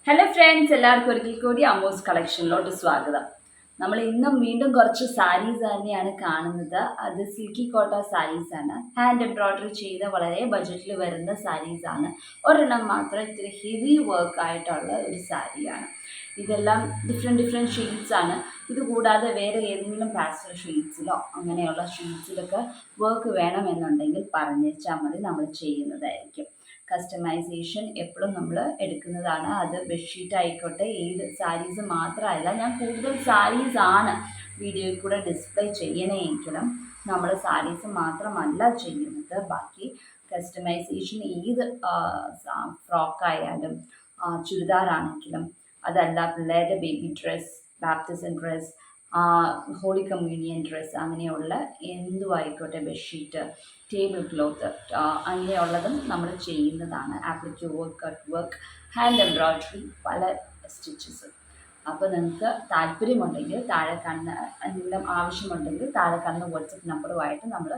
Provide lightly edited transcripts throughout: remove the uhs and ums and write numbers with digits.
Hello friends, എല്ലാവർക്കും ഒരിക്കൽ കൂടി അമ്മൂസ് കളക്ഷനിലോട്ട് സ്വാഗതം. നമ്മൾ ഇന്നും വീണ്ടും കുറച്ച് സാരീസ് തന്നെയാണ് കാണുന്നത്. അത് സിൽക്കി കോട്ട സാരീസ് ആണ്. ഹാൻഡ് എംബ്രോയ്ഡറി ചെയ്ത വളരെ ബഡ്ജറ്റിൽ വരുന്ന സാരീസ് ആണ്. ഒരെണ്ണം മാത്രം ഇത്തിരി ഹെവി വർക്ക് ആയിട്ടുള്ള ഒരു സാരിയാണ്. ഇതെല്ലാം ഡിഫറെൻറ്റ് ഷെയ്ഡ്സ് ആണ്. ഇതുകൂടാതെ വേറെ ഏതെങ്കിലും പാസ്റ്റൽ ഷെയ്ഡ്സിലോ അങ്ങനെയുള്ള ഷെയ്ഡ്സിലൊക്കെ വർക്ക് വേണമെന്നുണ്ടെങ്കിൽ പറഞ്ഞേച്ചാൽ മതി, നമ്മൾ ചെയ്യുന്നതായിരിക്കും. കസ്റ്റമൈസേഷൻ എപ്പോഴും നമ്മൾ എടുക്കുന്നതാണ്. അത് ബെഡ്ഷീറ്റ് ആയിക്കോട്ടെ, ഏത് സാരീസ് മാത്രമല്ല, ഞാൻ കൂടുതൽ സാരീസ് ആണ് വീഡിയോയിൽ കൂടെ ഡിസ്പ്ലേ ചെയ്യണമെങ്കിലും നമ്മൾ സാരീസ് മാത്രമല്ല ചെയ്യുന്നത്. ബാക്കി കസ്റ്റമൈസേഷൻ ഏത് ഫ്രോക്കായാലും ചുരിദാറാണെങ്കിലും, അതല്ല പിള്ളേരുടെ baby dress, baptism dress, holy communion dress, അങ്ങനെയുള്ള എന്തുമായിക്കോട്ടെ, ബെഡ്ഷീറ്റ്, ടേബിൾ ക്ലോത്ത്, അങ്ങനെയുള്ളതും നമ്മൾ ചെയ്യുന്നതാണ്. Applique work, cut work, hand embroidery, പല സ്റ്റിച്ചസ്. അപ്പോൾ നിങ്ങൾക്ക് താല്പര്യമുണ്ടെങ്കിൽ താഴെ കാണുന്ന, എന്തെങ്കിലും ആവശ്യമുണ്ടെങ്കിൽ താഴെ കാണുന്ന വാട്സപ്പ് നമ്പറുമായിട്ട് നമ്മൾ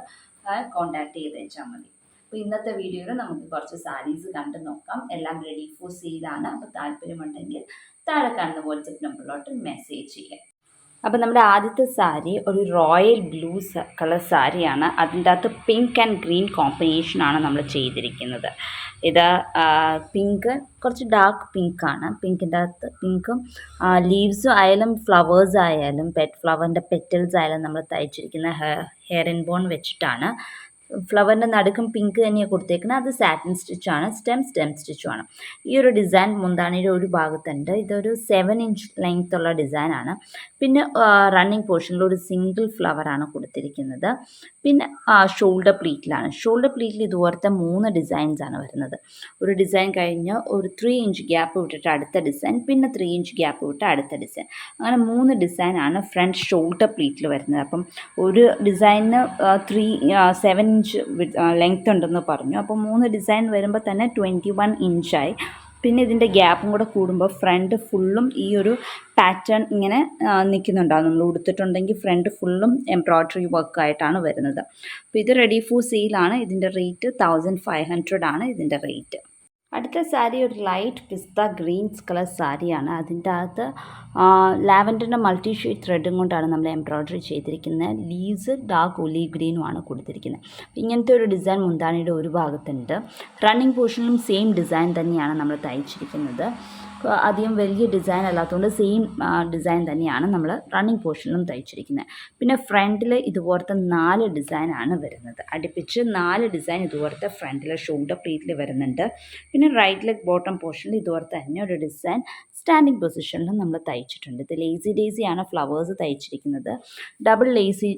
കോൺടാക്റ്റ് ചെയ്തേച്ചാൽ മതി. അപ്പോൾ ഇന്നത്തെ വീഡിയോയിൽ നമുക്ക് കുറച്ച് സാരീസ് കണ്ടു നോക്കാം. എല്ലാം റെഡി ഫോർ സെയിലാണ്. അപ്പോൾ താല്പര്യമുണ്ടെങ്കിൽ താഴെ കാണുന്ന വാട്സപ്പ് നമ്പറിലോട്ട് മെസ്സേജ് ചെയ്യാം. അപ്പോൾ നമ്മുടെ ആദ്യത്തെ സാരി ഒരു റോയൽ ബ്ലൂ കളർ സാരിയാണ്. അതിൻ്റെ അകത്ത് പിങ്ക് ആൻഡ് ഗ്രീൻ കോമ്പിനേഷനാണ് നമ്മൾ ചെയ്തിരിക്കുന്നത്. ഇത് പിങ്ക്, കുറച്ച് ഡാർക്ക് പിങ്കാണ്. പിങ്കിൻ്റെ അകത്ത് പിങ്കും ലീവ്സും ആയാലും ഫ്ലവേഴ്സ് ആയാലും ഫ്ലവറിൻ്റെ പെറ്റൽസ് ആയാലും നമ്മൾ തയ്ച്ചിരിക്കുന്ന ഹെയർ ആൻഡ് ബോൺ വെച്ചിട്ടാണ്. ഫ്ലവറിൻ്റെ നടുക്കും പിങ്ക് തന്നെയാണ് കൊടുത്തേക്കുന്നത്. അത് സാറ്റിൻ സ്റ്റിച്ചാണ്, സ്റ്റെം സ്റ്റിച്ചുമാണ്. ഈ ഒരു ഡിസൈൻ മുന്താണിയുടെ ഒരു ഭാഗത്തുണ്ട്. ഇതൊരു 7 ഇഞ്ച് ലെങ്ത് ഉള്ള ഡിസൈനാണ്. പിന്നെ റണ്ണിങ് പോർഷനിൽ ഒരു സിംഗിൾ ഫ്ലവറാണ് കൊടുത്തിരിക്കുന്നത്. പിന്നെ ഷോൾഡർ പ്ലീറ്റിലാണ്. ഷോൾഡർ പ്ലീറ്റിൽ ഇതുപോലത്തെ 3 ഡിസൈൻസാണ് വരുന്നത്. ഒരു ഡിസൈൻ കഴിഞ്ഞ് ഒരു 3 ഇഞ്ച് ഗ്യാപ്പ് വിട്ടിട്ട് അടുത്ത ഡിസൈൻ, പിന്നെ 3 ഇഞ്ച് ഗ്യാപ്പ് വിട്ട് അടുത്ത ഡിസൈൻ, അങ്ങനെ 3 ഡിസൈനാണ് ഫ്രണ്ട് ഷോൾഡർ പ്ലീറ്റിൽ വരുന്നത്. അപ്പം ഒരു ഡിസൈനിന് 7 ഇഞ്ച് ലെങ്ത് ഉണ്ടെന്ന് പറഞ്ഞു. അപ്പോൾ 3 ഡിസൈൻ വരുമ്പോൾ തന്നെ 21 ഇഞ്ചായി. പിന്നെ ഇതിൻ്റെ ഗ്യാപ്പും കൂടെ കൂടുമ്പോൾ ഫ്രണ്ട് ഫുള്ളും ഈ ഒരു പാറ്റേൺ ഇങ്ങനെ നിൽക്കുന്നുണ്ടാവും. നമ്മൾ ഉടുത്തിട്ടുണ്ടെങ്കിൽ ഫ്രണ്ട് ഫുള്ളും എംബ്രോയ്ഡറി വർക്കായിട്ടാണ് വരുന്നത്. അപ്പോൾ ഇത് റെഡി ഫോർ സെയിലാണ്. ഇതിൻ്റെ റേറ്റ് 1500 ആണ് ഇതിൻ്റെ റേറ്റ്. അടുത്ത സാരി ഒരു ലൈറ്റ് പിസ്ത ഗ്രീൻ കളർ സാരിയാണ്. അതിൻ്റെ അകത്ത് ലാവൻഡറിൻ്റെ മൾട്ടി ഷെയ്ഡ് ത്രെഡും കൊണ്ടാണ് നമ്മൾ എംബ്രോയ്ഡറി ചെയ്തിരിക്കുന്നത്. ലീവ്സ് ഡാർക്ക് ഒലീവ് ഗ്രീനുമാണ് കൊടുത്തിരിക്കുന്നത്. ഇങ്ങനത്തെ ഒരു ഡിസൈൻ മുന്താണിയുടെ ഒരു ഭാഗത്തുണ്ട്. റണ്ണിങ് പോർഷനിലും സെയിം ഡിസൈൻ തന്നെയാണ് നമ്മൾ തയ്ച്ചിരിക്കുന്നത്. അധികം വലിയ ഡിസൈൻ അല്ലാത്തതുകൊണ്ട് സെയിം ഡിസൈൻ തന്നെയാണ് നമ്മൾ റണ്ണിങ് പോർഷനിലും തയ്ച്ചിരിക്കുന്നത്. പിന്നെ ഫ്രണ്ടിൽ ഇതുപോലത്തെ 4 ഡിസൈനാണ് വരുന്നത്. അടുപ്പിച്ച് 4 ഡിസൈൻ ഇതുപോലത്തെ ഫ്രണ്ടിൽ ഷോൾഡർ പ്ലീറ്റിൽ വരുന്നുണ്ട്. പിന്നെ റൈറ്റ് ലെഗ് ബോട്ടം പോർഷനിൽ ഇതുപോലത്തെ തന്നെ ഒരു ഡിസൈൻ സ്റ്റാൻഡിങ് പൊസിഷനിലും നമ്മൾ തയ്ച്ചിട്ടുണ്ട്. ഇത് ലേസി ഡേസിയാണ് ഫ്ലവേഴ്സ് തയ്ച്ചിരിക്കുന്നത്. ഡബിൾ ലേസി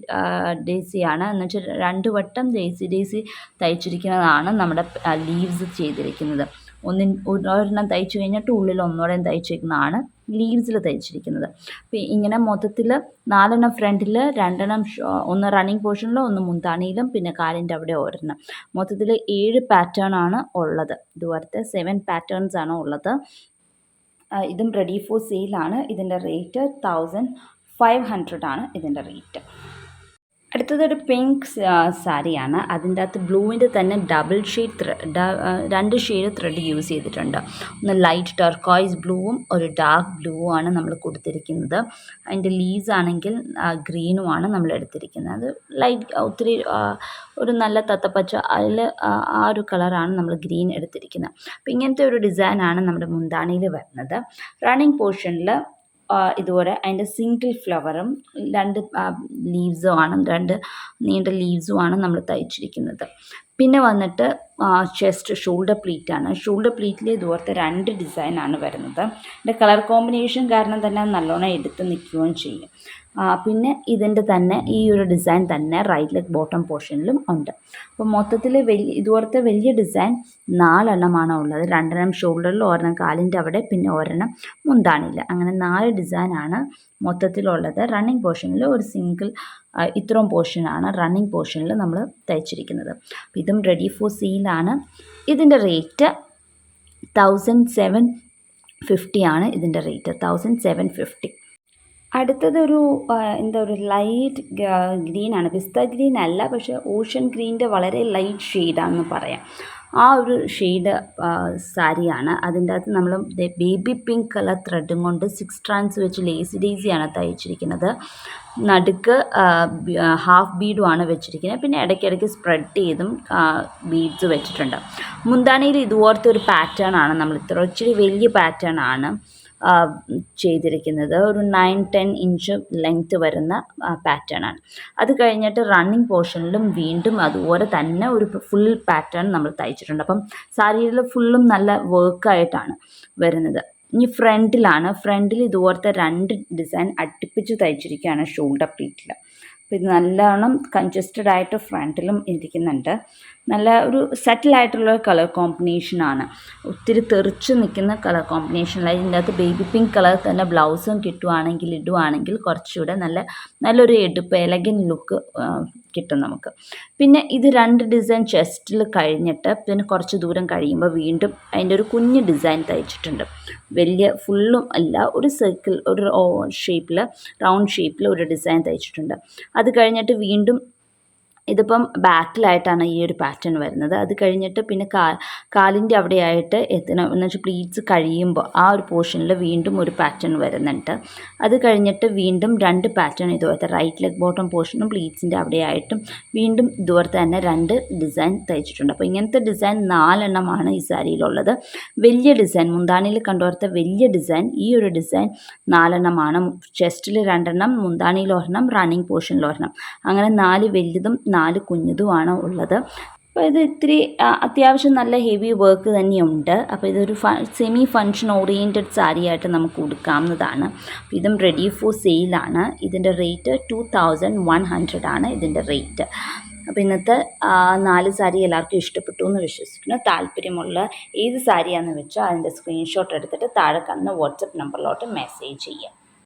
ഡേസിയാണ്, എന്ന് വെച്ചാൽ 2 വട്ടം ലേസി ഡേസി തയ്ച്ചിരിക്കുന്നതാണ് നമ്മുടെ ലീവ്സ് ചെയ്തിരിക്കുന്നത്. ഒരെണ്ണം തയ്ച്ചു കഴിഞ്ഞിട്ട് ഉള്ളിൽ ഒന്നോടെ തയ്ച്ചിരിക്കുന്നതാണ് ലീവ്സിൽ തയ്ച്ചിരിക്കുന്നത്. അപ്പോൾ ഇങ്ങനെ മൊത്തത്തിൽ 4 ഫ്രണ്ടിൽ, 2 ഒന്ന് റണ്ണിങ് പോർഷനിലും, ഒന്ന് മുന്താണിയിലും, പിന്നെ കാലിൻ്റെ അവിടെ ഒരെണ്ണം. മൊത്തത്തിൽ 7 പാറ്റേൺ ആണ് ഉള്ളത്. ഇതുപോലത്തെ 7 പാറ്റേൺസ് ആണ് ഉള്ളത്. ഇതും റെഡി ഫോർ സെയിലാണ്. ഇതിൻ്റെ റേറ്റ് 1500 ആണ് ഇതിൻ്റെ റേറ്റ്. അടുത്തതൊരു പിങ്ക് സാരിയാണ്. അതിൻ്റെ അകത്ത് ബ്ലൂവിൻ്റെ തന്നെ double shade 2 shade thread use ചെയ്തിട്ടുണ്ട്. ഒന്ന് ലൈറ്റ് ടർക്കോയ്സ് ബ്ലൂവും ഒരു ഡാർക്ക് ബ്ലൂവും ആണ് നമ്മൾ കൊടുത്തിരിക്കുന്നത്. അതിൻ്റെ ലീവ്സ് ആണെങ്കിൽ ഗ്രീനുമാണ് നമ്മൾ എടുത്തിരിക്കുന്നത്. അത് ലൈറ്റ് ഒത്തിരി ഒരു നല്ല തത്തപ്പച്ച, അതിൽ ആ ഒരു കളറാണ് നമ്മൾ ഗ്രീൻ എടുത്തിരിക്കുന്നത്. അപ്പോൾ ഇങ്ങനത്തെ ഒരു ഡിസൈനാണ് നമ്മുടെ മുന്താണിയിൽ വരുന്നത്. റണ്ണിങ് പോർഷനിൽ ഇതുപോലെ അതിൻ്റെ സിംഗിൾ ഫ്ലവറും 2 ലീവ്സുമാണ്, 2 നീണ്ട ലീവ്സുമാണ് നമ്മൾ തയ്ച്ചിരിക്കുന്നത്. പിന്നെ വന്നിട്ട് ചെസ്റ്റ് ഷോൾഡർ പ്ലീറ്റാണ്. ഷോൾഡർ പ്ലീറ്റിൽ ഇതുപോലത്തെ 2 ഡിസൈനാണ് വരുന്നത്. ഇതിൻ്റെ കളർ കോമ്പിനേഷൻ കാരണം തന്നെ നല്ലോണം എടുത്ത് നിൽക്കുകയും ചെയ്യും. പിന്നെ ഇതിൻ്റെ തന്നെ ഈ ഒരു ഡിസൈൻ തന്നെ റൈറ്റ് ലെഗ് ബോട്ടം പോർഷനിലും ഉണ്ട്. അപ്പോൾ മൊത്തത്തിൽ ഇതുപോലത്തെ വലിയ ഡിസൈൻ 4 എണ്ണമാണ് ഉള്ളത്. 2 ഷോൾഡറിൽ, 1 കാലിൻ്റെ അവിടെ, പിന്നെ 1 മുന്താണില്ല. അങ്ങനെ 4 ഡിസൈനാണ് മൊത്തത്തിലുള്ളത്. റണ്ണിങ് പോർഷനിൽ ഒരു സിംഗിൾ ഇത്രയും പോർഷനാണ് റണ്ണിങ് പോർഷനിൽ നമ്മൾ തയ്ച്ചിരിക്കുന്നത്. അപ്പോൾ ഇതും റെഡി ഫോർ സെയിലാണ്. ഇതിൻ്റെ റേറ്റ് 1750 ആണ് ഇതിൻ്റെ റേറ്റ്, 1750. അടുത്തതൊരു ഒരു ലൈറ്റ് ഗ്രീനാണ്. പിസ്ത ഗ്രീൻ അല്ല, പക്ഷേ ഓഷ്യൻ ഗ്രീനിൻ്റെ വളരെ ലൈറ്റ് ഷെയ്ഡാണെന്ന് പറയാം. ആ ഒരു ഷെയ്ഡ് സാരിയാണ്. അതിൻ്റെ അകത്ത് നമ്മൾ ബേബി പിങ്ക് കളർ ത്രെഡും കൊണ്ട് 6 സ്ട്രാൻഡ്സ് വെച്ച് ലേസി ഡേസിയാണ് തയ്ച്ചിരിക്കുന്നത്. നടുക്ക് ഹാഫ് ബീഡുമാണ് വെച്ചിരിക്കുന്നത്. പിന്നെ ഇടയ്ക്കിടയ്ക്ക് സ്പ്രെഡ് ചെയ്തും ബീഡ്സ് വെച്ചിട്ടുണ്ട്. മുന്താണിയിൽ ഇതുപോലത്തെ ഒരു പാറ്റേൺ ആണ് നമ്മൾ ഇച്ചിരി വലിയ പാറ്റേൺ ആണ് ചെയ്തിരിക്കുന്നത്. ഒരു 9-10 ഇഞ്ച് ലെങ്ത്ത് വരുന്ന പാറ്റേൺ ആണ്. അത് കഴിഞ്ഞിട്ട് റണ്ണിങ് പോർഷനിലും വീണ്ടും അതുപോലെ തന്നെ ഒരു ഫുൾ പാറ്റേൺ നമ്മൾ തയ്ച്ചിട്ടുണ്ട്. അപ്പം സാരിയിൽ ഫുള്ളും നല്ല വർക്കായിട്ടാണ് വരുന്നത്. ഇനി ഫ്രണ്ടിൽ ഇതുപോലത്തെ 2 ഡിസൈൻ അടുപ്പിച്ച് തയ്ച്ചിരിക്കുകയാണ് ഷോൾഡർ പ്ലീറ്റിൽ. അപ്പോൾ ഇത് നല്ലോണം കൺജസ്റ്റഡ് ആയിട്ട് ഫ്രണ്ടിലും ഇരിക്കുന്നുണ്ട്. നല്ല ഒരു സെറ്റിലായിട്ടുള്ള കളർ കോമ്പിനേഷനാണ്. ഒത്തിരി തെറിച്ച് നിൽക്കുന്ന കളർ കോമ്പിനേഷനിൽ ഇതിൻ്റെ അകത്ത് ബേബി പിങ്ക് കളർ തന്നെ ബ്ലൗസും ഇടുവാണെങ്കിൽ കുറച്ചുകൂടെ നല്ലൊരു എടുപ്പ് എലഗൻ ലുക്ക് കിട്ടും നമുക്ക്. പിന്നെ ഇത് 2 ഡിസൈൻ ചെസ്റ്റിൽ കഴിഞ്ഞിട്ട് പിന്നെ കുറച്ച് ദൂരം കഴിയുമ്പോൾ വീണ്ടും അതിൻ്റെ ഒരു കുഞ്ഞ് ഡിസൈൻ തയ്ച്ചിട്ടുണ്ട്. വലിയ ഫുള്ളും അല്ല, ഒരു സർക്കിൾ, ഒരു റൗണ്ട് ഷേപ്പിൽ ഒരു ഡിസൈൻ തയ്ച്ചിട്ടുണ്ട്. അത് കഴിഞ്ഞിട്ട് വീണ്ടും ഇതിപ്പം ബാക്കിലായിട്ടാണ് ഈ ഒരു പാറ്റേൺ വരുന്നത്. അത് കഴിഞ്ഞിട്ട് പിന്നെ കാലിൻ്റെ അവിടെയായിട്ട് എന്ന് വെച്ചാൽ പ്ലീറ്റ്സ് കഴിയുമ്പോൾ ആ ഒരു പോർഷനിൽ വീണ്ടും ഒരു പാറ്റേൺ വരുന്നുണ്ട്. അത് കഴിഞ്ഞിട്ട് വീണ്ടും 2 പാറ്റേൺ ഇതുപോലത്തെ റൈറ്റ് ലെഗ് ബോട്ടം പോർഷനും പ്ലീറ്റ്സിൻ്റെ അവിടെയായിട്ടും വീണ്ടും ഇതുപോലത്തെ തന്നെ 2 ഡിസൈൻ തയ്ച്ചിട്ടുണ്ട്. അപ്പോൾ ഇങ്ങനത്തെ ഡിസൈൻ 4 എണ്ണമാണ് ഈ സാരിയിലുള്ളത്. വലിയ ഡിസൈൻ മുന്താണിയിൽ കണ്ടുപോലത്തെ വലിയ ഡിസൈൻ, ഈ ഒരു ഡിസൈൻ 4 എണ്ണമാണ്. ചെസ്റ്റിൽ 2 എണ്ണം, മുന്താണിയിൽ 1 എണ്ണം, റണ്ണിങ് പോർഷനിൽ 1 എണ്ണം, അങ്ങനെ 4 വലുതും 4 കുഞ്ഞതുമാണ് ഉള്ളത്. അപ്പോൾ ഇത് ഇത്തിരി അത്യാവശ്യം നല്ല ഹെവി വർക്ക് തന്നെയുണ്ട്. അപ്പോൾ ഇതൊരു സെമി ഫങ്ഷൻ ഓറിയൻറ്റഡ് സാരിയായിട്ട് നമുക്ക് കൊടുക്കാവുന്നതാണ്. അപ്പോൾ ഇതും റെഡി ഫോർ സെയിലാണ്. ഇതിൻ്റെ റേറ്റ് 2100 ആണ് ഇതിൻ്റെ റേറ്റ്. അപ്പോൾ ഇന്നത്തെ 4 സാരി എല്ലാവർക്കും ഇഷ്ടപ്പെട്ടു എന്ന് വിശ്വസിക്കുന്നു. താല്പര്യമുള്ള ഏത് സാരിയാണെന്ന് വെച്ചാൽ അതിൻ്റെ സ്ക്രീൻഷോട്ട് എടുത്തിട്ട് താഴെ കാണുന്ന വാട്സപ്പ് നമ്പറിലോട്ട് മെസ്സേജ് ചെയ്യുക.